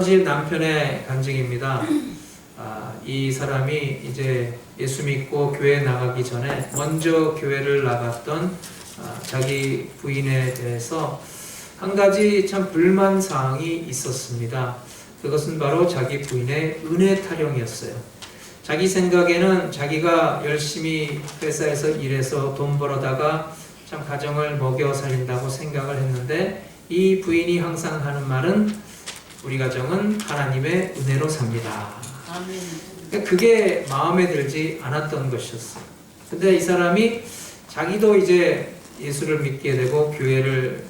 집 남편의 간증입니다. 이 사람이 이제 예수 믿고 교회 나가기 전에 먼저 교회를 나갔던 자기 부인에 대해서 한 가지 참 불만 사항이 있었습니다. 그것은 바로 자기 부인의 은혜 타령이었어요. 자기 생각에는 자기가 열심히 회사에서 일해서 돈 벌어다가 참 가정을 먹여 살린다고 생각을 했는데, 이 부인이 항상 하는 말은 우리 가정은 하나님의 은혜로 삽니다. 아멘. 그게 마음에 들지 않았던 것이었어요. 근데 이 사람이 자기도 이제 예수를 믿게 되고 교회를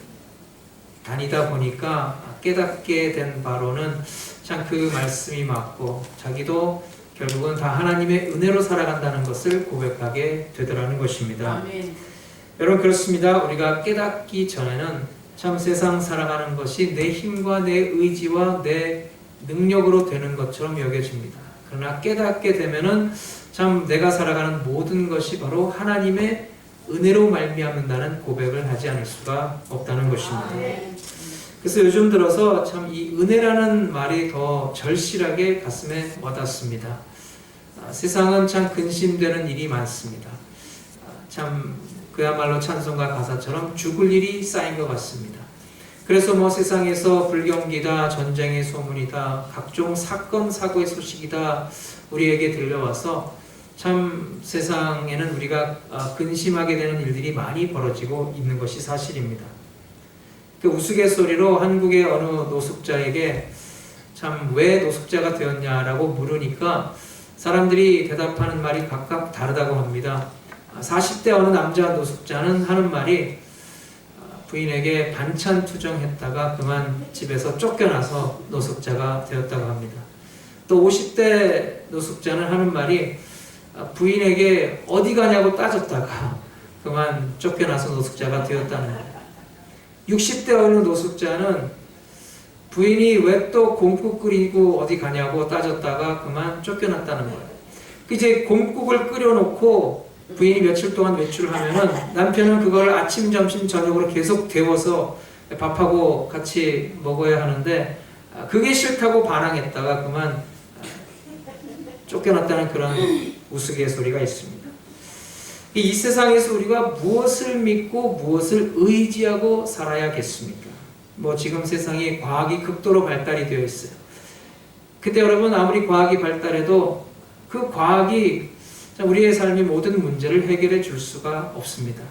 다니다 보니까 깨닫게 된 바로는 참 그 말씀이 맞고, 자기도 결국은 다 하나님의 은혜로 살아간다는 것을 고백하게 되더라는 것입니다. 아멘. 여러분, 그렇습니다. 우리가 깨닫기 전에는 참 세상 살아가는 것이 내 힘과 내 의지와 내 능력으로 되는 것처럼 여겨집니다. 그러나 깨닫게 되면은 참 내가 살아가는 모든 것이 바로 하나님의 은혜로 말미암는다는 고백을 하지 않을 수가 없다는 것입니다. 그래서 요즘 들어서 참 이 은혜라는 말이 더 절실하게 가슴에 와닿습니다. 세상은 참 근심되는 일이 많습니다. 참 그야말로 찬송가 가사처럼 죽을 일이 쌓인 것 같습니다. 그래서 세상에서 불경기다, 전쟁의 소문이다, 각종 사건 사고의 소식이다 우리에게 들려와서 참 세상에는 우리가 근심하게 되는 일들이 많이 벌어지고 있는 것이 사실입니다. 그 우스갯소리로 한국의 어느 노숙자에게 참 왜 노숙자가 되었냐라고 물으니까 사람들이 대답하는 말이 각각 다르다고 합니다. 40대 어느 남자 노숙자는 하는 말이 부인에게 반찬 투정했다가 그만 집에서 쫓겨나서 노숙자가 되었다고 합니다. 또 50대 노숙자는 하는 말이 부인에게 어디 가냐고 따졌다가 그만 쫓겨나서 노숙자가 되었다는 거예요. 60대 어느 노숙자는 부인이 왜 또 곰국 끓이고 어디 가냐고 따졌다가 그만 쫓겨났다는 거예요. 이제 곰국을 끓여놓고 부인이 며칠 동안 외출을 하면은 남편은 그걸 아침, 점심, 저녁으로 계속 데워서 밥하고 같이 먹어야 하는데 그게 싫다고 반항했다가 그만 쫓겨났다는 그런 우스갯소리가 있습니다. 이 세상에서 우리가 무엇을 믿고 무엇을 의지하고 살아야겠습니까? 지금 세상이 과학이 극도로 발달이 되어 있어요. 근데 여러분, 아무리 과학이 발달해도 그 과학이 우리의 삶의 모든 문제를 해결해 줄 수가 없습니다.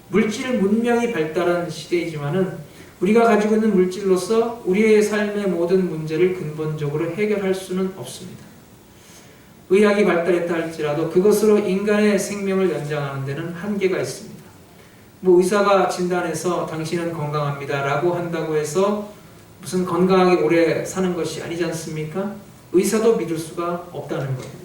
물질 문명이 발달한 시대이지만은 우리가 가지고 있는 물질로서 우리의 삶의 모든 문제를 근본적으로 해결할 수는 없습니다. 의학이 발달했다 할지라도 그것으로 인간의 생명을 연장하는 데는 한계가 있습니다. 의사가 진단해서 당신은 건강합니다 라고 한다고 해서 무슨 건강하게 오래 사는 것이 아니지 않습니까? 의사도 믿을 수가 없다는 거예요.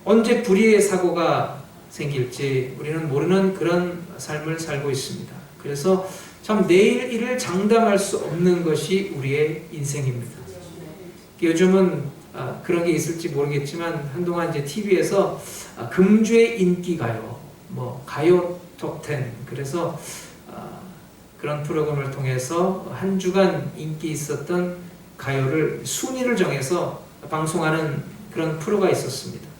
언제 불의의 사고가 생길지 우리는 모르는 그런 삶을 살고 있습니다. 그래서 참 내일 일을 장담할 수 없는 것이 우리의 인생입니다. 요즘은 그런 게 있을지 모르겠지만 한동안 이제 TV에서 금주의 인기가요, 가요 톱10, 그래서 그런 프로그램을 통해서 한 주간 인기 있었던 가요를 순위를 정해서 방송하는 그런 프로가 있었습니다.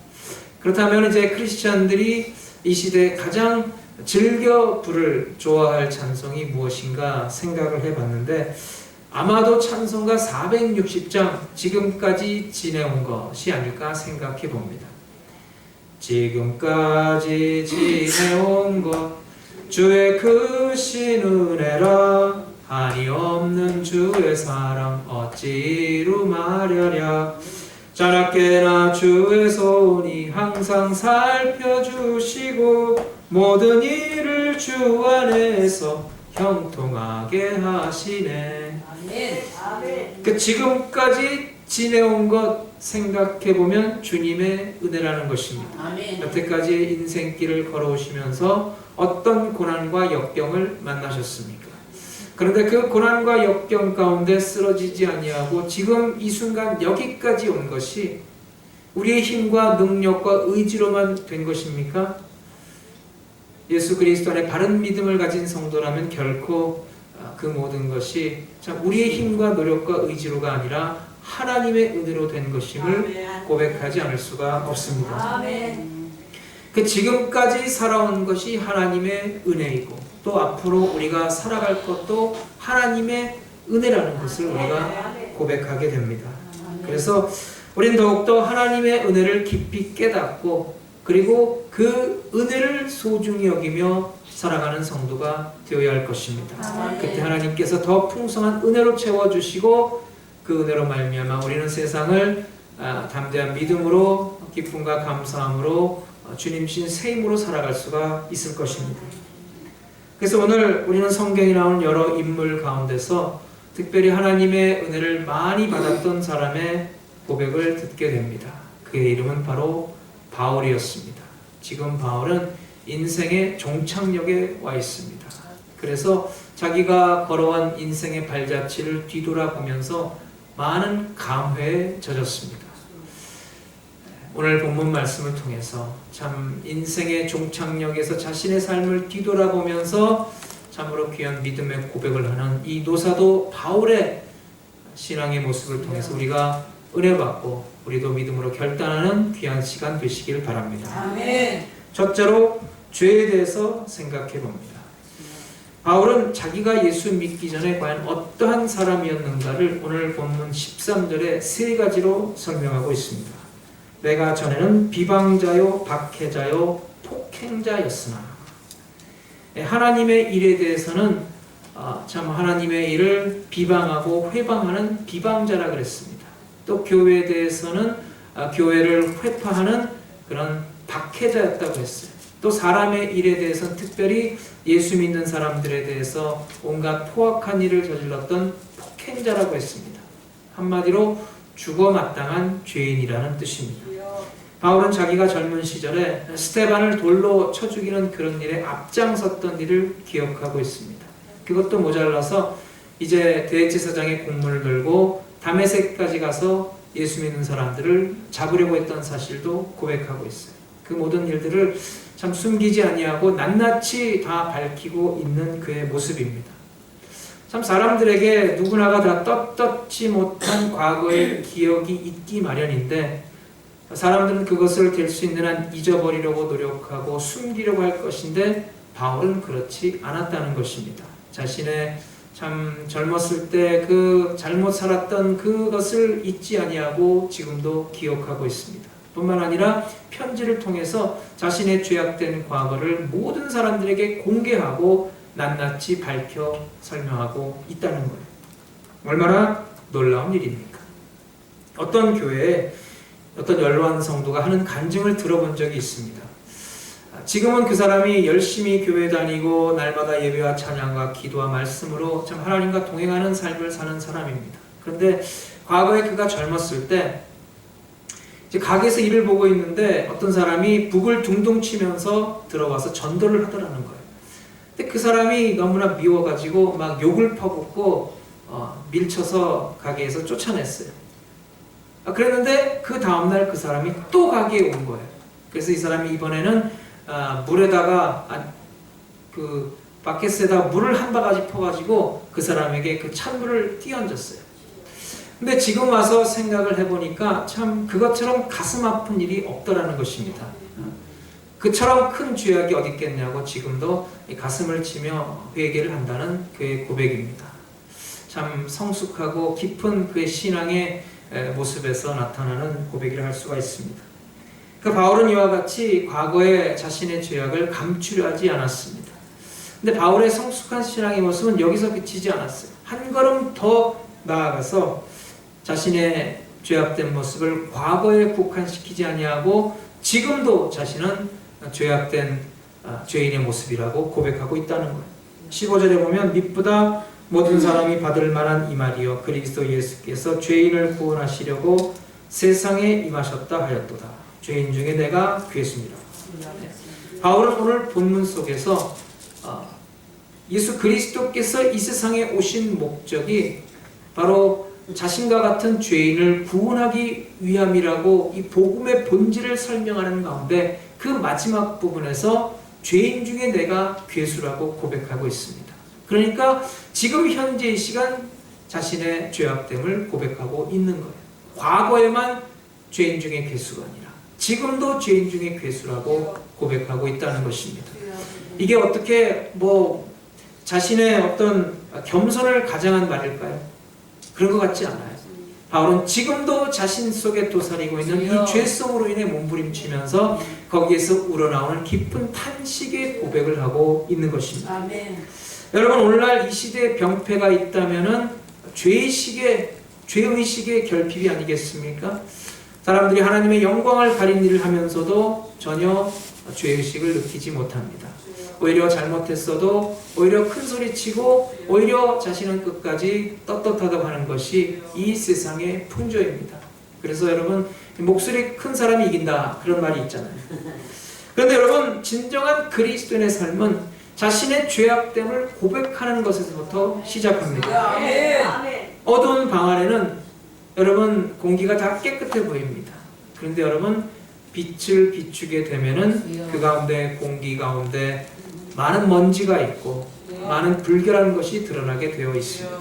그렇다면 이제 크리스찬들이 이 시대에 가장 즐겨 부를 좋아할 찬송이 무엇인가 생각을 해봤는데, 아마도 찬송가 460장 지금까지 지내온 것이 아닐까 생각해 봅니다. 지금까지 지내온 것 주의 크신 은혜라, 한이 없는 주의 사랑 어찌 이루마랴랴. 자나깨나 주의 손이 항상 살펴주시고 모든 일을 주 안에서 형통하게 하시네. 아멘. 지금까지 지내온 것 생각해보면 주님의 은혜라는 것입니다. 아멘. 여태까지 인생길을 걸어오시면서 어떤 고난과 역경을 만나셨습니까? 그런데 그 고난과 역경 가운데 쓰러지지 아니하고 지금 이 순간 여기까지 온 것이 우리의 힘과 능력과 의지로만 된 것입니까? 예수 그리스도 안에 바른 믿음을 가진 성도라면 결코 그 모든 것이 참 우리의 힘과 노력과 의지로가 아니라 하나님의 은혜로 된 것임을 고백하지 않을 수가 없습니다. 그 지금까지 살아온 것이 하나님의 은혜이고 또 앞으로 우리가 살아갈 것도 하나님의 은혜라는 것을 우리가 고백하게 됩니다. 그래서 우리는 더욱더 하나님의 은혜를 깊이 깨닫고 그리고 그 은혜를 소중히 여기며 살아가는 성도가 되어야 할 것입니다. 그때 하나님께서 더 풍성한 은혜로 채워주시고 그 은혜로 말미암아 우리는 세상을 담대한 믿음으로 기쁨과 감사함으로 주님신 새 힘으로 살아갈 수가 있을 것입니다. 그래서 오늘 우리는 성경에 나오는 여러 인물 가운데서 특별히 하나님의 은혜를 많이 받았던 사람의 고백을 듣게 됩니다. 그의 이름은 바로 바울이었습니다. 지금 바울은 인생의 종착역에 와 있습니다. 그래서 자기가 걸어온 인생의 발자취를 뒤돌아보면서 많은 감회에 젖었습니다. 오늘 본문 말씀을 통해서 참 인생의 종착역에서 자신의 삶을 뒤돌아보면서 참으로 귀한 믿음의 고백을 하는 이 노사도 바울의 신앙의 모습을 통해서 우리가 은혜받고 우리도 믿음으로 결단하는 귀한 시간 되시길 바랍니다. 아멘. 첫째로 죄에 대해서 생각해 봅니다. 바울은 자기가 예수 믿기 전에 과연 어떠한 사람이었는가를 오늘 본문 13절에 세 가지로 설명하고 있습니다. 내가 전에는 비방자요, 박해자요, 폭행자였으나 하나님의 일에 대해서는 참 하나님의 일을 비방하고 회방하는 비방자라 그랬습니다. 또 교회에 대해서는 교회를 회파하는 그런 박해자였다고 했어요. 또 사람의 일에 대해서는 특별히 예수 믿는 사람들에 대해서 온갖 포악한 일을 저질렀던 폭행자라고 했습니다. 한마디로 죽어 마땅한 죄인이라는 뜻입니다. 바울은 자기가 젊은 시절에 스데반을 돌로 쳐 죽이는 그런 일에 앞장섰던 일을 기억하고 있습니다. 그것도 모자라서 이제 대제사장의 공문을 들고 다메섹까지 가서 예수 믿는 사람들을 잡으려고 했던 사실도 고백하고 있어요. 그 모든 일들을 참 숨기지 아니하고 낱낱이 다 밝히고 있는 그의 모습입니다. 참 사람들에게 누구나가 다 떳떳지 못한 과거의 기억이 있기 마련인데 사람들은 그것을 될 수 있는 한 잊어버리려고 노력하고 숨기려고 할 것인데 바울은 그렇지 않았다는 것입니다. 자신의 참 젊었을 때 그 잘못 살았던 그것을 잊지 아니하고 지금도 기억하고 있습니다. 뿐만 아니라 편지를 통해서 자신의 죄악된 과거를 모든 사람들에게 공개하고 낱낱이 밝혀 설명하고 있다는 거예요. 얼마나 놀라운 일입니까? 어떤 교회에 어떤 연로한 성도가 하는 간증을 들어본 적이 있습니다. 지금은 그 사람이 열심히 교회 다니고 날마다 예배와 찬양과 기도와 말씀으로 참 하나님과 동행하는 삶을 사는 사람입니다. 그런데 과거에 그가 젊었을 때 이제 가게에서 일을 보고 있는데 어떤 사람이 북을 둥둥 치면서 들어와서 전도를 하더라는 거예요. 근데 그 사람이 너무나 미워가지고 막 욕을 퍼붓고 밀쳐서 가게에서 쫓아냈어요. 그랬는데 그 다음날 그 사람이 또 가게에 온 거예요. 그래서 이 사람이 이번에는 물에다가 그 바켓에다 물을 한 바가지 퍼가지고 그 사람에게 그 찬물을 띄얹었어요. 근데 지금 와서 생각을 해보니까 참 그것처럼 가슴 아픈 일이 없더라는 것입니다. 그처럼 큰 죄악이 어디 있겠냐고 지금도 가슴을 치며 회개를 한다는 그의 고백입니다. 참 성숙하고 깊은 그의 신앙의 모습에서 나타나는 고백이라 할 수가 있습니다. 그 바울은 이와 같이 과거에 자신의 죄악을 감추려 하지 않았습니다. 근데 바울의 성숙한 신앙의 모습은 여기서 그치지 않았어요. 한 걸음 더 나아가서 자신의 죄악된 모습을 과거에 국한시키지 아니하고 지금도 자신은 죄악된 죄인의 모습이라고 고백하고 있다는 거예요. 15절에 보면 미쁘다 모든 사람이 받을 만한 이 말이요 그리스도 예수께서 죄인을 구원하시려고 세상에 임하셨다 하였도다. 죄인 중에 내가 괴수니라. 바울은 오늘 본문 속에서 예수 그리스도께서 이 세상에 오신 목적이 바로 자신과 같은 죄인을 구원하기 위함이라고 이 복음의 본질을 설명하는 가운데 그 마지막 부분에서 죄인 중에 내가 괴수라고 고백하고 있습니다. 그러니까 지금 현재 이 시간 자신의 죄악됨을 고백하고 있는 거예요. 과거에만 죄인 중에 괴수가 아니라 지금도 죄인 중에 괴수라고 고백하고 있다는 것입니다. 이게 어떻게 자신의 어떤 겸손을 가장한 말일까요? 그런 것 같지 않아요. 바울은 지금도 자신 속에 도사리고 있는 이 죄성으로 인해 몸부림치면서 거기에서 우러나오는 깊은 탄식의 고백을 하고 있는 것입니다. 아멘. 여러분, 오늘날 이 시대에 병폐가 있다면은 죄의식의 결핍이 아니겠습니까? 사람들이 하나님의 영광을 가린 일을 하면서도 전혀 죄의식을 느끼지 못합니다. 오히려 잘못했어도 오히려 큰 소리치고 오히려 자신은 끝까지 떳떳하다고 하는 것이 이 세상의 풍조입니다. 그래서 여러분, 목소리 큰 사람이 이긴다 그런 말이 있잖아요. 그런데 여러분, 진정한 그리스도인의 삶은 자신의 죄악됨을 고백하는 것에서부터 시작합니다. 어두운 방 안에는 여러분 공기가 다 깨끗해 보입니다. 그런데 여러분, 빛을 비추게 되면은 그 가운데, 공기 가운데 많은 먼지가 있고 많은 불결한 것이 드러나게 되어 있습니다.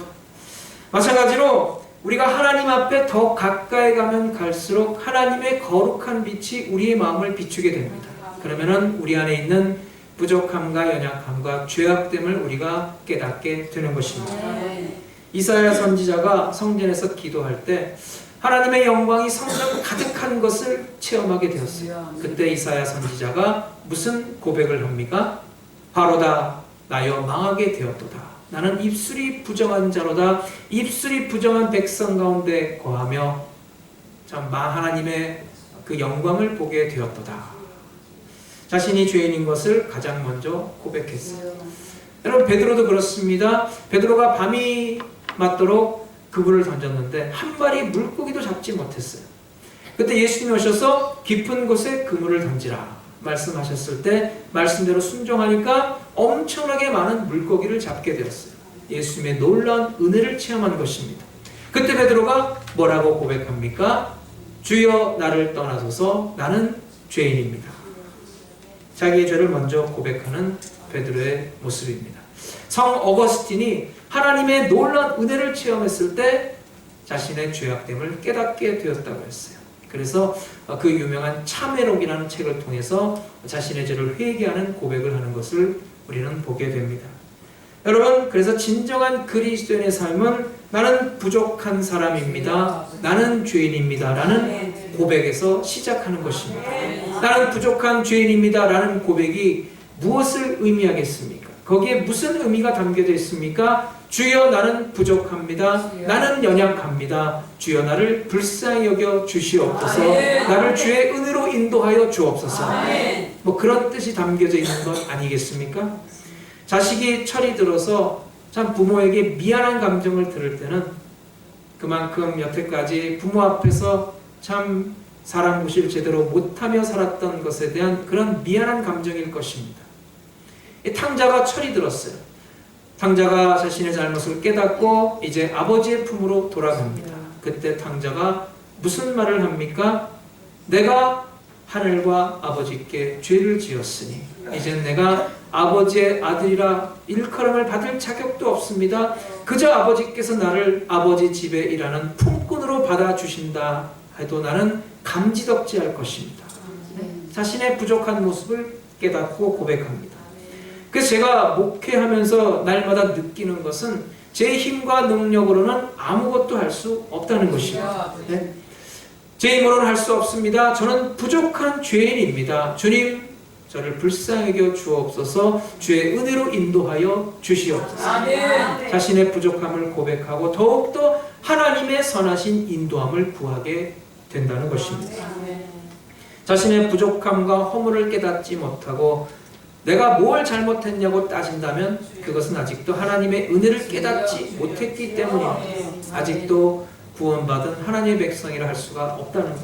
마찬가지로 우리가 하나님 앞에 더 가까이 가면 갈수록 하나님의 거룩한 빛이 우리의 마음을 비추게 됩니다. 그러면은 우리 안에 있는 부족함과 연약함과 죄악됨을 우리가 깨닫게 되는 것입니다. 이사야 선지자가 성전에서 기도할 때 하나님의 영광이 성전 가득한 것을 체험하게 되었어요. 그때 이사야 선지자가 무슨 고백을 합니까? 바로다, 나여 망하게 되었도다. 나는 입술이 부정한 자로다. 입술이 부정한 백성 가운데 거하며 참 하나님의 그 영광을 보게 되었도다. 자신이 죄인인 것을 가장 먼저 고백했어요. 여러분, 베드로도 그렇습니다. 베드로가 밤이 맞도록 그물을 던졌는데 한 마리 물고기도 잡지 못했어요. 그때 예수님이 오셔서 깊은 곳에 그물을 던지라 말씀하셨을 때 말씀대로 순종하니까 엄청나게 많은 물고기를 잡게 되었어요. 예수님의 놀라운 은혜를 체험한 것입니다. 그때 베드로가 뭐라고 고백합니까? 주여, 나를 떠나소서, 나는 죄인입니다. 자기의 죄를 먼저 고백하는 베드로의 모습입니다. 성 어거스틴이 하나님의 놀라운 은혜를 체험했을 때 자신의 죄악됨을 깨닫게 되었다고 했어요. 그래서 그 유명한 참회록이라는 책을 통해서 자신의 죄를 회개하는 고백을 하는 것을 우리는 보게 됩니다. 여러분, 그래서 진정한 그리스도인의 삶은 나는 부족한 사람입니다. 나는 죄인입니다. 라는 고백에서 시작하는 것입니다. 나는 부족한 죄인입니다. 라는 고백이 무엇을 의미하겠습니까? 거기에 무슨 의미가 담겨져 있습니까? 주여, 나는 부족합니다. 나는 연약합니다. 주여, 나를 불쌍히 여겨 주시옵소서. 나를 주의 은혜로 인도하여 주옵소서. 그런 뜻이 담겨져 있는 것 아니겠습니까? 자식이 철이 들어서 참 부모에게 미안한 감정을 들을 때는 그만큼 여태까지 부모 앞에서 참 사람 구실 제대로 못하며 살았던 것에 대한 그런 미안한 감정일 것입니다. 탕자가 철이 들었어요. 탕자가 자신의 잘못을 깨닫고 이제 아버지의 품으로 돌아갑니다. 그때 탕자가 무슨 말을 합니까? 내가 하늘과 아버지께 죄를 지었으니 이젠 내가 아버지의 아들이라 일컬음을 받을 자격도 없습니다. 그저 아버지께서 나를 아버지 집에 일하는 품꾼으로 받아주신다 해도 나는 감지덕지할 것입니다. 자신의 부족한 모습을 깨닫고 고백합니다. 그래서 제가 목회하면서 날마다 느끼는 것은 제 힘과 능력으로는 아무것도 할 수 없다는 것입니다. 네? 제 힘으로는 할 수 없습니다. 저는 부족한 죄인입니다. 주님, 저를 불쌍히 여겨 주옵소서. 주의 은혜로 인도하여 주시옵소서. 아멘. 자신의 부족함을 고백하고 더욱더 하나님의 선하신 인도함을 구하게 된다는 것입니다. 자신의 부족함과 허물을 깨닫지 못하고 내가 뭘 잘못했냐고 따진다면 그것은 아직도 하나님의 은혜를 깨닫지 못했기 때문입니다. 아직도 구원받은 하나님의 백성이라 할 수가 없다는 것.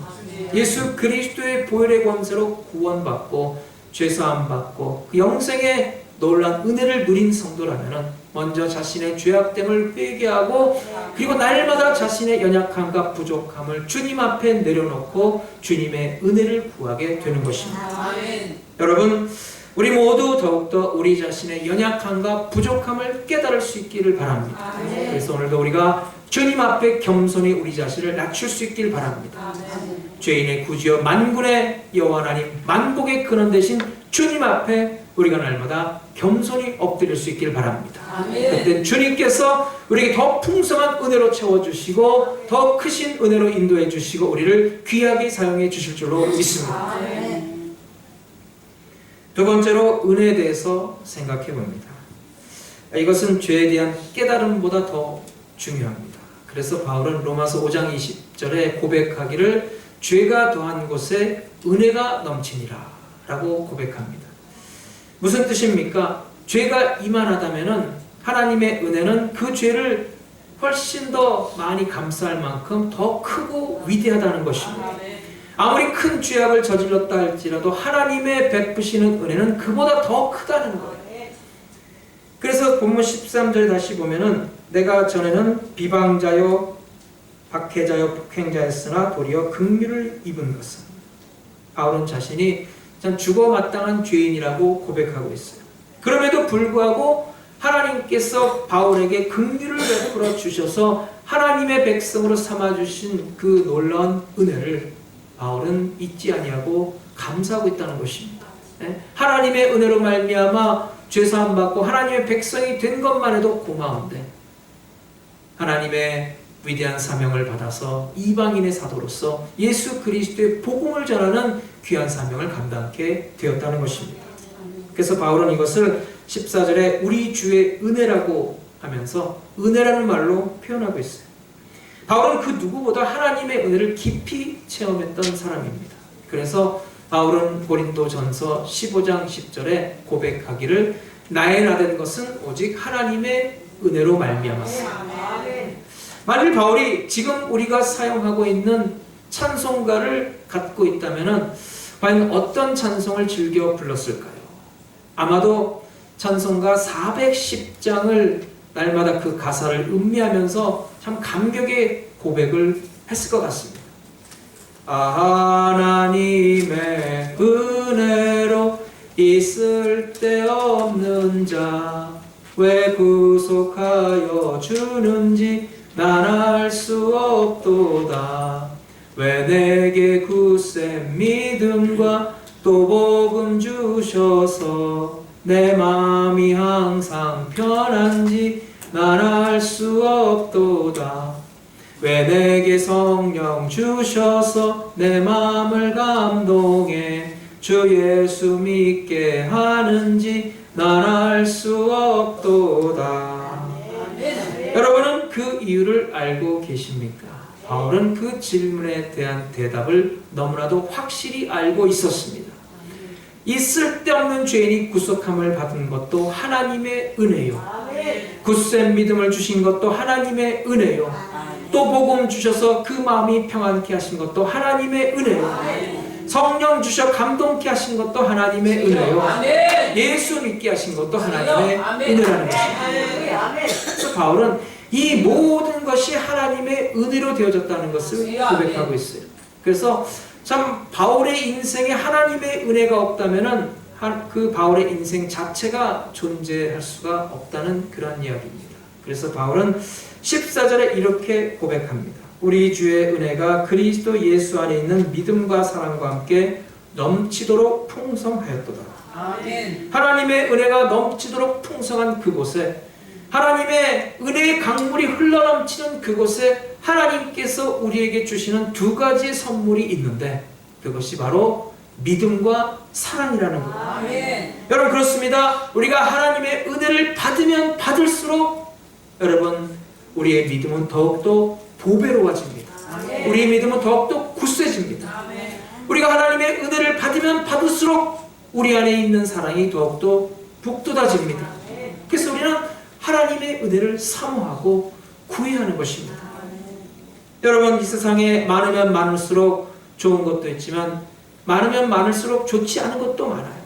예수 그리스도의 보혈의 권세로 구원받고 죄사함 받고 그 영생의 놀라운 은혜를 누린 성도라면 먼저 자신의 죄악됨을 회개하고 그리고 날마다 자신의 연약함과 부족함을 주님 앞에 내려놓고 주님의 은혜를 구하게 되는 것입니다. 여러분, 우리 모두 더욱더 우리 자신의 연약함과 부족함을 깨달을 수 있기를 바랍니다. 그래서 오늘도 우리가 주님 앞에 겸손히 우리 자신을 낮출 수 있기를 바랍니다. 죄인의 구주여 만군의 여호와 하나님, 만복의 근원 되신 주님 앞에 우리가 날마다 겸손히 엎드릴 수 있기를 바랍니다. 그때 주님께서 우리에게 더 풍성한 은혜로 채워주시고 더 크신 은혜로 인도해 주시고 우리를 귀하게 사용해 주실 줄로 믿습니다. 두 번째로 은혜에 대해서 생각해 봅니다. 이것은 죄에 대한 깨달음보다 더 중요합니다. 그래서 바울은 로마서 5장 20절에 고백하기를 죄가 더한 곳에 은혜가 넘치니라 라고 고백합니다. 무슨 뜻입니까? 죄가 이만하다면 하나님의 은혜는 그 죄를 훨씬 더 많이 감싸할 만큼 더 크고 위대하다는 것입니다. 아무리 큰 죄악을 저질렀다 할지라도 하나님의 베푸시는 은혜는 그보다 더 크다는 거예요. 그래서 본문 13절 다시 보면은 내가 전에는 비방자요 박해자요 폭행자였으나 도리어 긍휼을 입은 것은, 바울은 자신이 참 죽어 마땅한 죄인이라고 고백하고 있어요. 그럼에도 불구하고 하나님께서 바울에게 긍휼을 베풀어 주셔서 하나님의 백성으로 삼아 주신 그 놀라운 은혜를 바울은 잊지 아니하고 감사하고 있다는 것입니다. 하나님의 은혜로 말미암아 죄사함 받고 하나님의 백성이 된 것만 해도 고마운데 하나님의 위대한 사명을 받아서 이방인의 사도로서 예수 그리스도의 복음을 전하는 귀한 사명을 감당하게 되었다는 것입니다. 그래서 바울은 이것을 14절에 우리 주의 은혜라고 하면서 은혜라는 말로 표현하고 있어요. 바울은 그 누구보다 하나님의 은혜를 깊이 체험했던 사람입니다. 그래서 바울은 고린도전서 15장 10절에 고백하기를 나의 나된 것은 오직 하나님의 은혜로 말미암았습니다. 만일 바울이 지금 우리가 사용하고 있는 찬송가를 갖고 있다면 과연 어떤 찬송을 즐겨 불렀을까요? 아마도 찬송가 410장을 날마다 그 가사를 음미하면서 참 감격의 고백을 했을 것 같습니다. 하나님의 은혜로 있을 데 없는 자 왜 구속하여 주는지 난 알 수 없도다. 왜 내게 굳센 믿음과 또 복음 주셔서 내 마음이 항상 편한지 난 알 수 없도다. 왜 내게 성령 주셔서 내 마음을 감동해 주 예수 믿게 하는지 난 알 수 없도다. 여러분은 그 이유를 알고 계십니까? 바울은 그 질문에 대한 대답을 너무나도 확실히 알고 있었습니다. 이 쓸데없는 죄인이 구속함을 받은 것도 하나님의 은혜요. 굳센 믿음을 주신 것도 하나님의 은혜요. 또 복음 주셔서 그 마음이 평안케 하신 것도 하나님의 은혜요. 성령 주셔 감동케 하신 것도 하나님의 은혜요. 예수 믿게 하신 것도 하나님의 은혜라는 것입니다. 그래서 바울은 이 모든 것이 하나님의 은혜로 되어졌다는 것을 고백하고 있어요. 그래서 참 바울의 인생에 하나님의 은혜가 없다면은 그 바울의 인생 자체가 존재할 수가 없다는 그런 이야기입니다. 그래서 바울은 14절에 이렇게 고백합니다. 우리 주의 은혜가 그리스도 예수 안에 있는 믿음과 사랑과 함께 넘치도록 풍성하였도다. 아멘. 하나님의 은혜가 넘치도록 풍성한 그곳에, 하나님의 은혜의 강물이 흘러넘치는 그곳에 하나님께서 우리에게 주시는 두 가지의 선물이 있는데 그것이 바로 믿음과 사랑이라는 것. 아멘. 여러분 그렇습니다. 우리가 하나님의 은혜를 받으면 받을수록 여러분 우리의 믿음은 더욱더 보배로워집니다. 아멘. 우리의 믿음은 더욱더 굳세집니다. 아멘. 우리가 하나님의 은혜를 받으면 받을수록 우리 안에 있는 사랑이 더욱더 북돋아집니다. 아멘. 그래서 우리는 하나님의 은혜를 사모하고 구해하는 것입니다. 아멘. 여러분 이 세상에 많으면 많을수록 좋은 것도 있지만 많으면 많을수록 좋지 않은 것도 많아요.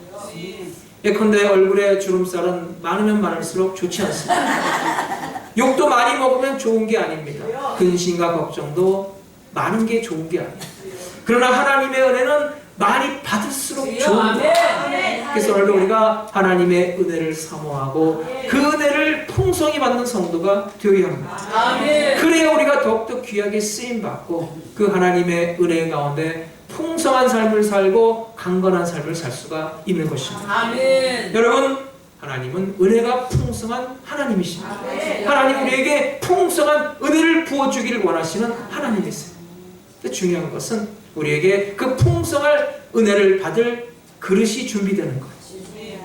예컨대 얼굴에 주름살은 많으면 많을수록 좋지 않습니다. 욕도 많이 먹으면 좋은 게 아닙니다. 근심과 걱정도 많은 게 좋은 게 아닙니다. 그러나 하나님의 은혜는 많이 받을수록 좋은 것. 그래서 오늘도 우리가 하나님의 은혜를 사모하고 그 은혜를 풍성히 받는 성도가 되어야 합니다. 그래야 우리가 더욱더 귀하게 쓰임받고 그 하나님의 은혜 가운데 풍성한 삶을 살고 강건한 삶을 살 수가 있는 것입니다. 여러분, 하나님은 은혜가 풍성한 하나님이십니다. 하나님 우리에게 풍성한 은혜를 부어주기를 원하시는 하나님이세요. 중요한 것은 우리에게 그 풍성한 은혜를 받을 그릇이 준비되는 거예요.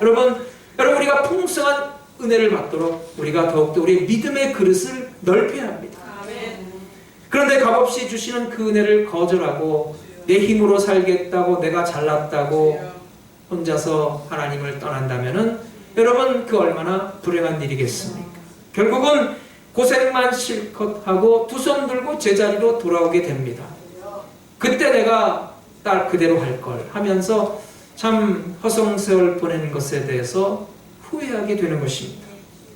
여러분 우리가 풍성한 은혜를 받도록 우리가 더욱더 우리의 믿음의 그릇을 넓혀야 합니다. 그런데 값없이 주시는 그 은혜를 거절하고 내 힘으로 살겠다고, 내가 잘났다고 혼자서 하나님을 떠난다면은 여러분 그 얼마나 불행한 일이겠습니까? 결국은 고생만 실컷 하고 두 손 들고 제자리로 돌아오게 됩니다. 그때 내가 딸 그대로 할 걸 하면서 참 허송세월 보내는 것에 대해서 후회하게 되는 것입니다.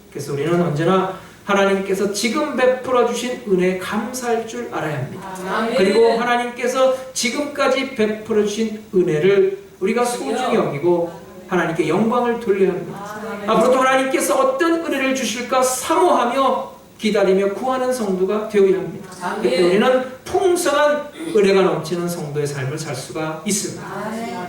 그래서 우리는 언제나 하나님께서 지금 베풀어 주신 은혜에 감사할 줄 알아야 합니다. 그리고 하나님께서 지금까지 베풀어 주신 은혜를 우리가 소중히 여기고 하나님께 영광을 돌려야 합니다. 앞으로도 하나님께서 어떤 은혜를 주실까 사모하며 기다리며 구하는 성도가 되어야 합니다. 그때 우리는 풍성한 은혜가 넘치는 성도의 삶을 살 수가 있습니다.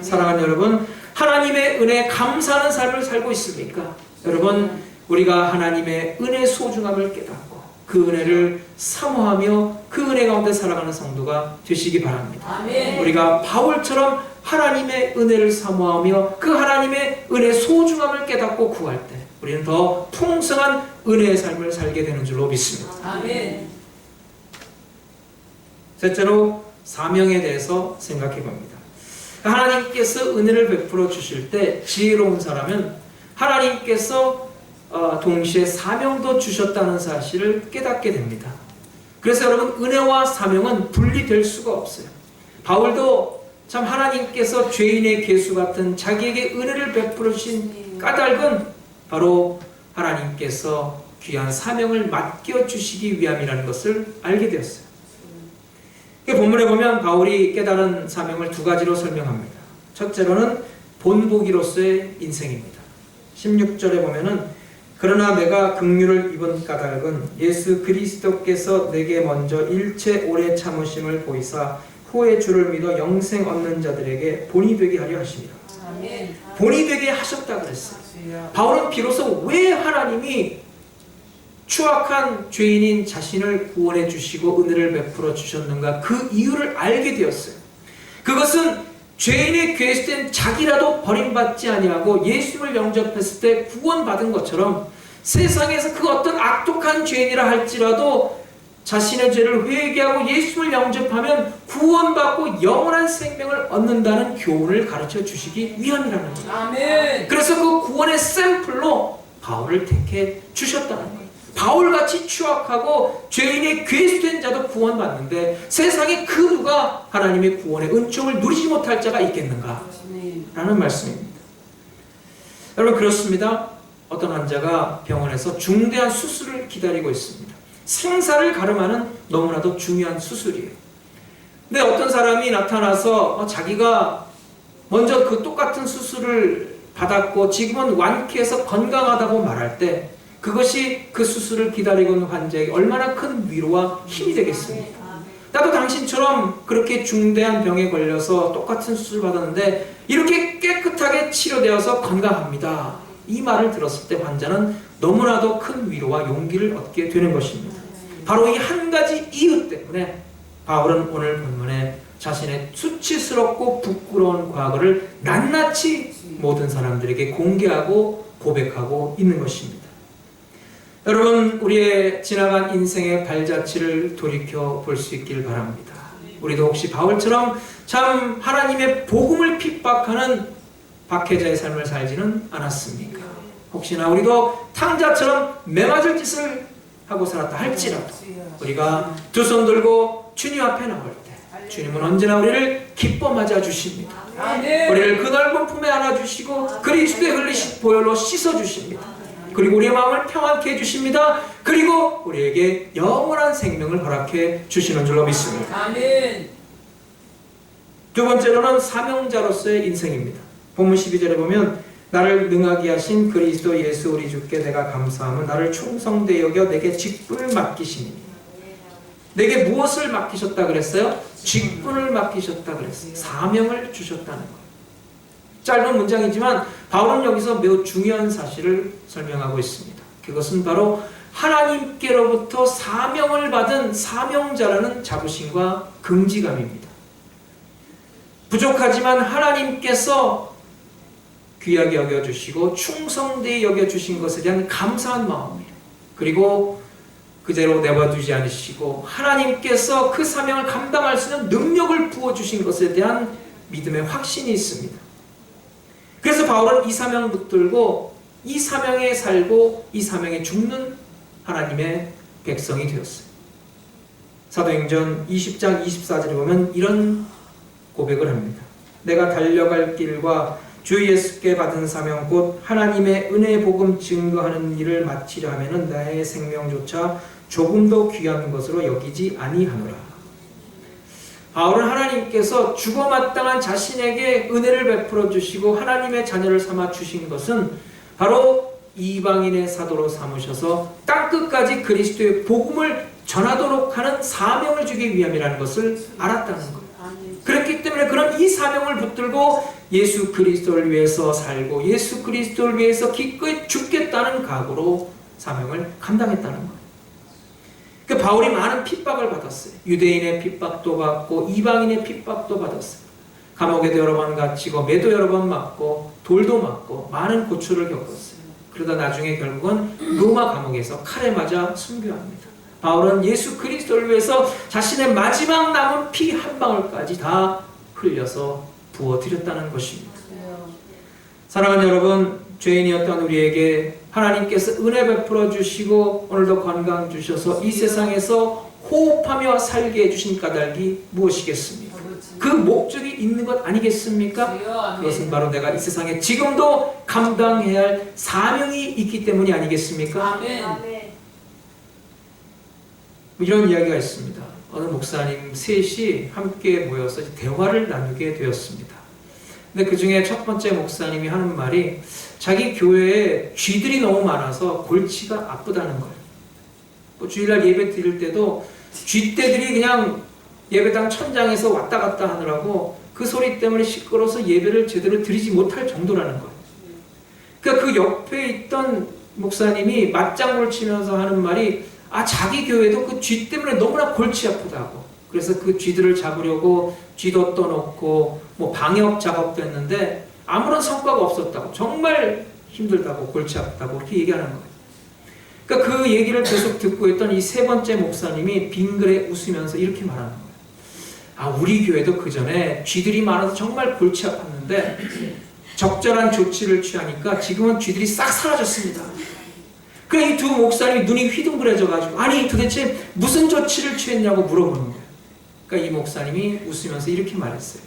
사랑하는 여러분, 하나님의 은혜에 감사하는 삶을 살고 있습니까? 여러분, 우리가 하나님의 은혜의 소중함을 깨닫고 그 은혜를 사모하며 그 은혜 가운데 살아가는 성도가 되시기 바랍니다. 우리가 바울처럼 하나님의 은혜를 사모하며 그 하나님의 은혜의 소중함을 깨닫고 구할 때 우리는 더 풍성한 은혜의 삶을 살게 되는 줄로 믿습니다. 셋째로 사명에 대해서 생각해 봅니다. 하나님께서 은혜를 베풀어 주실 때 지혜로운 사람은 하나님께서 동시에 사명도 주셨다는 사실을 깨닫게 됩니다. 그래서 여러분, 은혜와 사명은 분리될 수가 없어요. 바울도 참 하나님께서 죄인의 괴수 같은 자기에게 은혜를 베풀어 주신 까닭은 바로 하나님께서 귀한 사명을 맡겨주시기 위함이라는 것을 알게 되었어요. 본문에 보면 바울이 깨달은 사명을 두 가지로 설명합니다. 첫째로는 본보기로서의 인생입니다. 16절에 보면은 그러나 내가 긍휼을 입은 까닭은 예수 그리스도께서 내게 먼저 일체 오래 참으심을 보이사 후에 주를 믿어 영생 얻는 자들에게 본이 되게 하려 하심이라. 본이 되게 하셨다 그랬어요. 바울은 비로소 왜 하나님이 추악한 죄인인 자신을 구원해 주시고 은혜를 베풀어 주셨는가 그 이유를 알게 되었어요. 그것은 죄인의 괴수된 자기라도 버림받지 아니하고 예수님을 영접했을 때 구원받은 것처럼 세상에서 그 어떤 악독한 죄인이라 할지라도 자신의 죄를 회개하고 예수님을 영접하면 구원받고 영원한 생명을 얻는다는 교훈을 가르쳐 주시기 위함이라는 거예요. 그래서 그 구원의 샘플로 바울을 택해 주셨다는 거예요. 바울같이 추악하고 죄인의 괴수된 자도 구원받는데 세상에 그 누가 하나님의 구원의 은총을 누리지 못할 자가 있겠는가? 라는 말씀입니다. 여러분, 그렇습니다. 어떤 환자가 병원에서 중대한 수술을 기다리고 있습니다. 생사를 가름하는 너무나도 중요한 수술이에요. 근데 어떤 사람이 나타나서 자기가 먼저 그 똑같은 수술을 받았고 지금은 완쾌해서 건강하다고 말할 때 그것이 그 수술을 기다리고 있는 환자에게 얼마나 큰 위로와 힘이 되겠습니까? 나도 당신처럼 그렇게 중대한 병에 걸려서 똑같은 수술 받았는데 이렇게 깨끗하게 치료되어서 건강합니다. 이 말을 들었을 때 환자는 너무나도 큰 위로와 용기를 얻게 되는 것입니다. 바로 이 한 가지 이유 때문에 바울은 오늘 본문에 자신의 수치스럽고 부끄러운 과거를 낱낱이 모든 사람들에게 공개하고 고백하고 있는 것입니다. 여러분, 우리의 지나간 인생의 발자취를 돌이켜 볼 수 있길 바랍니다. 우리도 혹시 바울처럼 참 하나님의 복음을 핍박하는 박해자의 삶을 살지는 않았습니까? 혹시나 우리도 탕자처럼 매맞을 짓을 하고 살았다 할지라도 우리가 두 손 들고 주님 앞에 나올 때 주님은 언제나 우리를 기뻐 맞아 주십니다. 우리를 그 넓은 품에 안아주시고 그리스도의 흘리신 보혈로 씻어주십니다. 그리고 우리의 마음을 평안케 해주십니다. 그리고 우리에게 영원한 생명을 허락해 주시는 줄로 믿습니다. 두 번째로는 사명자로서의 인생입니다. 본문 12절에 보면 나를 능하게 하신 그리스도 예수 우리 주께 내가 감사함은 나를 충성되이 여겨 내게 직분을 맡기시니. 내게 무엇을 맡기셨다 그랬어요? 직분을 맡기셨다 그랬어요. 사명을 주셨다는 거예요. 짧은 문장이지만 바울은 여기서 매우 중요한 사실을 설명하고 있습니다. 그것은 바로 하나님께로부터 사명을 받은 사명자라는 자부심과 긍지감입니다. 부족하지만 하나님께서 귀하게 여겨주시고 충성되이 여겨주신 것에 대한 감사한 마음이에요. 그리고 그대로 내버두지 않으시고 하나님께서 그 사명을 감당할 수 있는 능력을 부어주신 것에 대한 믿음의 확신이 있습니다. 그래서 바울은 이 사명을 붙들고 이 사명에 살고 이 사명에 죽는 하나님의 백성이 되었어요. 사도행전 20장 24절에 보면 이런 고백을 합니다. 내가 달려갈 길과 주 예수께 받은 사명 곧 하나님의 은혜의 복음 증거하는 일을 마치려 하면은 나의 생명조차 조금도 귀한 것으로 여기지 아니하노라. 바울은 하나님께서 죽어마땅한 자신에게 은혜를 베풀어 주시고 하나님의 자녀를 삼아 주신 것은 바로 이방인의 사도로 삼으셔서 땅끝까지 그리스도의 복음을 전하도록 하는 사명을 주기 위함이라는 것을 알았다는 거예요. 그렇기 때문에 그런 이 사명을 붙들고 예수 그리스도를 위해서 살고 예수 그리스도를 위해서 기꺼이 죽겠다는 각오로 사명을 감당했다는 거예요. 그 바울이 많은 핍박을 받았어요. 유대인의 핍박도 받고 이방인의 핍박도 받았어요. 감옥에도 여러 번 갇히고 매도 여러 번 맞고 돌도 맞고 많은 고초를 겪었어요. 그러다 나중에 결국은 로마 감옥에서 칼에 맞아 순교합니다. 바울은 예수 그리스도를 위해서 자신의 마지막 남은 피 한 방울까지 다 흘려서 부어드렸다는 것입니다. 사랑하는 여러분, 죄인이었던 우리에게 하나님께서 은혜 베풀어 주시고 오늘도 건강 주셔서 이 세상에서 호흡하며 살게 해주신 까닭이 무엇이겠습니까? 그 목적이 있는 것 아니겠습니까? 그것은 바로 내가 이 세상에 지금도 감당해야 할 사명이 있기 때문이 아니겠습니까? 이런 이야기가 있습니다. 어느 목사님 셋이 함께 모여서 대화를 나누게 되었습니다. 근데 그 중에 첫 번째 목사님이 하는 말이 자기 교회에 쥐들이 너무 많아서 골치가 아프다는 거예요. 뭐 주일날 예배 드릴 때도 쥐떼들이 그냥 예배당 천장에서 왔다 갔다 하느라고 그 소리 때문에 시끄러워서 예배를 제대로 드리지 못할 정도라는 거예요. 그러니까 그 옆에 있던 목사님이 맞장구를 치면서 하는 말이 자기 교회도 그 쥐 때문에 너무나 골치 아프다고. 그래서 그 쥐들을 잡으려고 쥐도 떠놓고 뭐 방역 작업도 했는데 아무런 성과가 없었다고. 정말 힘들다고 골치 아프다고 그렇게 얘기하는 거예요. 그러니까 그 얘기를 계속 듣고 있던 이 세 번째 목사님이 빙그레 웃으면서 이렇게 말하는 거예요. 우리 교회도 그 전에 쥐들이 많아서 정말 골치 아팠는데 적절한 조치를 취하니까 지금은 쥐들이 싹 사라졌습니다. 그래 이 두 목사님이 눈이 휘둥그레져가지고 아니 도대체 무슨 조치를 취했냐고 물어보는 거예요. 그러니까 이 목사님이 웃으면서 이렇게 말했어요.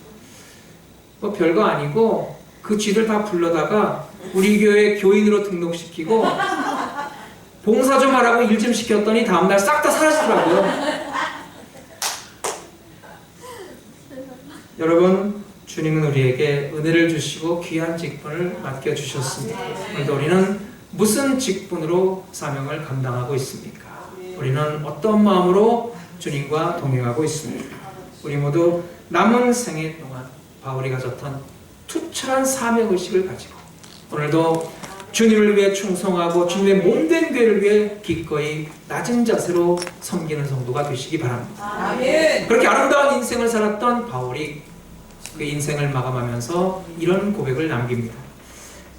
뭐 별거 아니고 그 쥐들 다 불러다가 우리 교회 교인으로 등록시키고 봉사 좀 하라고 일 좀 시켰더니 다음날 싹 다 사라지더라고요. 여러분, 주님은 우리에게 은혜를 주시고 귀한 직분을 맡겨주셨습니다. 오늘도 우리는 무슨 직분으로 사명을 감당하고 있습니까? 우리는 어떤 마음으로 주님과 동행하고 있습니까? 우리 모두 남은 생애 동안 바울이 가졌던 투철한 사명의식을 가지고 오늘도 주님을 위해 충성하고 주님의 몸된 교회를 위해 기꺼이 낮은 자세로 섬기는 성도가 되시기 바랍니다. 아멘. 그렇게 아름다운 인생을 살았던 바울이 그 인생을 마감하면서 이런 고백을 남깁니다.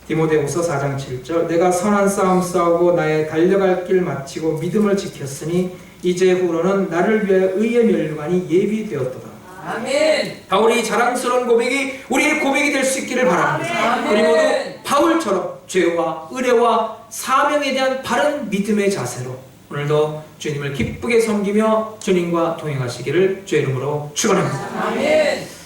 디모데후서 4장 7절 내가 선한 싸움 싸우고 나의 달려갈 길 마치고 믿음을 지켰으니 이제 후로는 나를 위하여 의의 멸관이 예비되었도다. 아멘. 바울이 자랑스러운 고백이 우리의 고백이 될 수 있기를 바랍니다. 아멘. 우리 모두 바울처럼 죄와 은혜와 사명에 대한 바른 믿음의 자세로 오늘도 주님을 기쁘게 섬기며 주님과 동행하시기를 주의 이름으로 축원합니다. 아멘.